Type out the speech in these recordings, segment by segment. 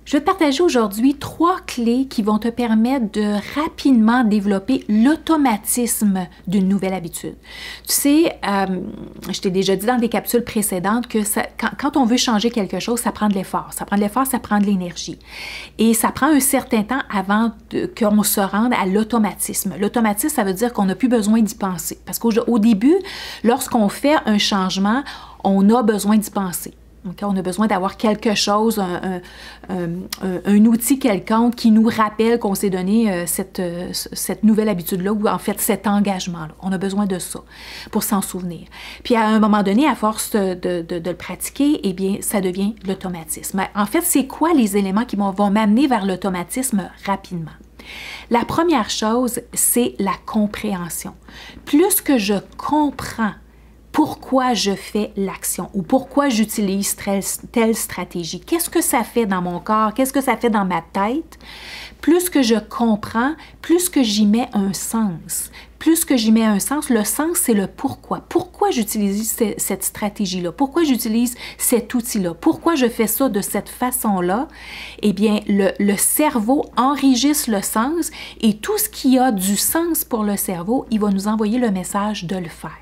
Je vais te partager aujourd'hui 3 clés qui vont te permettre de rapidement développer l'automatisme d'une nouvelle habitude. Tu sais, je t'ai déjà dit dans des capsules précédentes que quand on veut changer quelque chose, ça prend de l'effort. Ça prend de l'effort, ça prend de l'énergie. Et ça prend un certain temps avant qu'on se rende à l'automatisme. L'automatisme, ça veut dire qu'on n'a plus besoin d'y penser. Parce qu'au début, lorsqu'on fait un changement, on a besoin d'y penser. Okay? On a besoin d'avoir quelque chose, un outil quelconque qui nous rappelle qu'on s'est donné cette nouvelle habitude-là ou en fait cet engagement-là. On a besoin de ça pour s'en souvenir. Puis à un moment donné, à force de le pratiquer, eh bien, ça devient l'automatisme. En fait, c'est quoi les éléments qui vont m'amener vers l'automatisme rapidement? La première chose, c'est la compréhension. Plus que je comprends pourquoi je fais l'action ou pourquoi j'utilise telle stratégie. Qu'est-ce que ça fait dans mon corps? Qu'est-ce que ça fait dans ma tête? Plus que je comprends, plus que j'y mets un sens. Plus que j'y mets un sens, le sens, c'est le pourquoi. Pourquoi j'utilise cette stratégie-là? Pourquoi j'utilise cet outil-là? Pourquoi je fais ça de cette façon-là? Eh bien, le cerveau enregistre le sens et tout ce qui a du sens pour le cerveau, il va nous envoyer le message de le faire.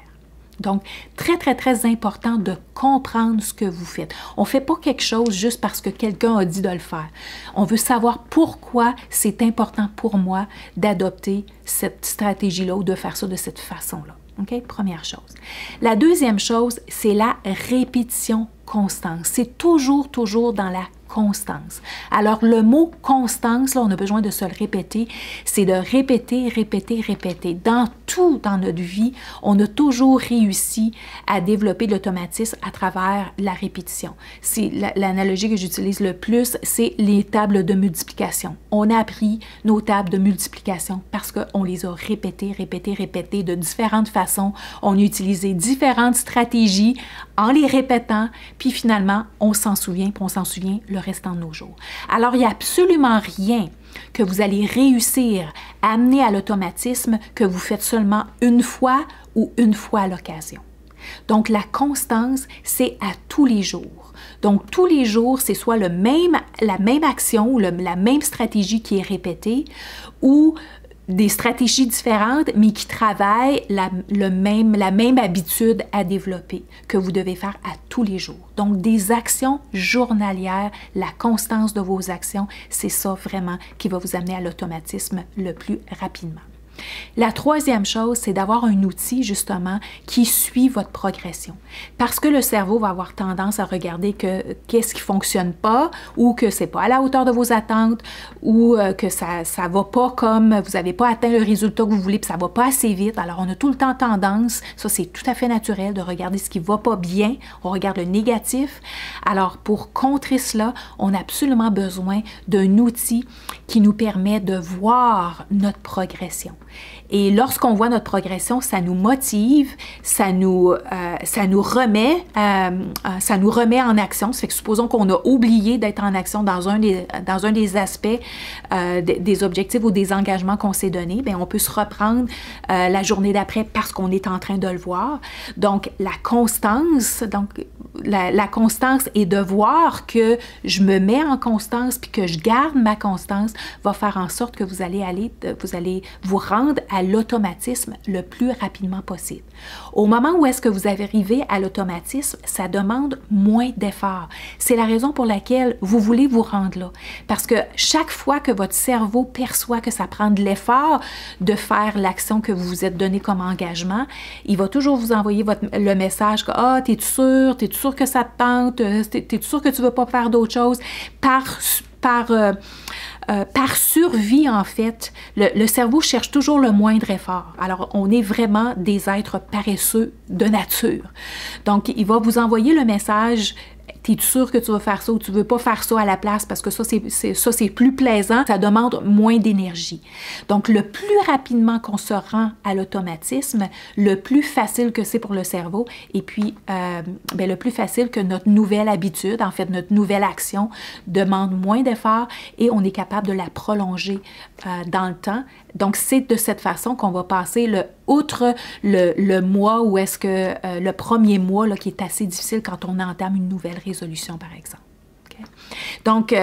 Donc, très, très, très important de comprendre ce que vous faites. On ne fait pas quelque chose juste parce que quelqu'un a dit de le faire. On veut savoir pourquoi c'est important pour moi d'adopter cette stratégie-là ou de faire ça de cette façon-là. OK? Première chose. La deuxième chose, c'est la répétition constante. C'est toujours dans la constance. Alors, le mot constance, là, on a besoin de se le répéter, c'est de répéter, répéter, répéter. Dans tout dans notre vie, on a toujours réussi à développer l'automatisme à travers la répétition. L'analogie que j'utilise le plus, c'est les tables de multiplication. On a appris nos tables de multiplication parce qu'on les a répétées, répétées, répétées de différentes façons. On a utilisé différentes stratégies en les répétant, puis finalement, on s'en souvient, puis on s'en souvient le restant de nos jours. Alors, il n'y a absolument rien que vous allez réussir à amener à l'automatisme que vous faites seulement une fois ou une fois à l'occasion. Donc, la constance, c'est à tous les jours. Donc, tous les jours, c'est soit la même action ou la même stratégie qui est répétée ou des stratégies différentes, mais qui travaillent la même habitude à développer que vous devez faire à tous les jours. Donc, des actions journalières, la constance de vos actions, c'est ça vraiment qui va vous amener à l'automatisme le plus rapidement. La troisième chose, c'est d'avoir un outil, justement, qui suit votre progression. Parce que le cerveau va avoir tendance à regarder qu'est-ce qui ne fonctionne pas ou que ce n'est pas à la hauteur de vos attentes ou que ça ne va pas comme vous n'avez pas atteint le résultat que vous voulez puis ça ne va pas assez vite. Alors, on a tout le temps tendance, ça c'est tout à fait naturel, de regarder ce qui ne va pas bien. On regarde le négatif. Alors, pour contrer cela, on a absolument besoin d'un outil qui nous permet de voir notre progression. Et lorsqu'on voit notre progression, ça nous motive, ça nous remet en action. Ça fait que supposons qu'on a oublié d'être en action dans un des aspects des objectifs ou des engagements qu'on s'est donnés, bien, on peut se reprendre la journée d'après parce qu'on est en train de le voir. Donc, la constance est de voir que je me mets en constance puis que je garde ma constance va faire en sorte que vous allez vous rendre à l'automatisme le plus rapidement possible. Au moment où est-ce que vous arrivez à l'automatisme, ça demande moins d'efforts. C'est la raison pour laquelle vous voulez vous rendre là. Parce que chaque fois que votre cerveau perçoit que ça prend de l'effort de faire l'action que vous vous êtes donné comme engagement, il va toujours vous envoyer le message que « Ah, t'es-tu sûr? T'es-tu sûr que ça te tente? T'es-tu sûr que tu ne veux pas faire d'autre chose? » Par survie, en fait, le cerveau cherche toujours le moindre effort. Alors, on est vraiment des êtres paresseux de nature. Donc, il va vous envoyer le message t'es-tu sûr que tu vas faire ça ou tu veux pas faire ça à la place parce que ça, c'est plus plaisant, ça demande moins d'énergie. Donc, le plus rapidement qu'on se rend à l'automatisme, le plus facile que c'est pour le cerveau et puis le plus facile que notre nouvelle habitude, en fait, notre nouvelle action demande moins d'efforts et on est capable de la prolonger dans le temps. Donc, c'est de cette façon qu'on va passer outre le mois où est-ce que le premier mois là, qui est assez difficile quand on entame une nouvelle résolution, par exemple. Okay? Donc,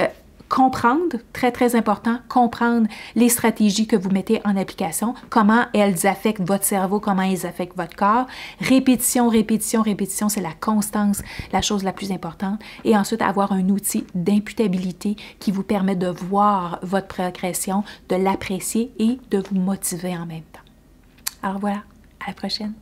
comprendre, très, très important, comprendre les stratégies que vous mettez en application, comment elles affectent votre cerveau, comment elles affectent votre corps. Répétition, répétition, répétition, c'est la constance, la chose la plus importante. Et ensuite, avoir un outil d'imputabilité qui vous permet de voir votre progression, de l'apprécier et de vous motiver en même temps. Alors voilà, à la prochaine.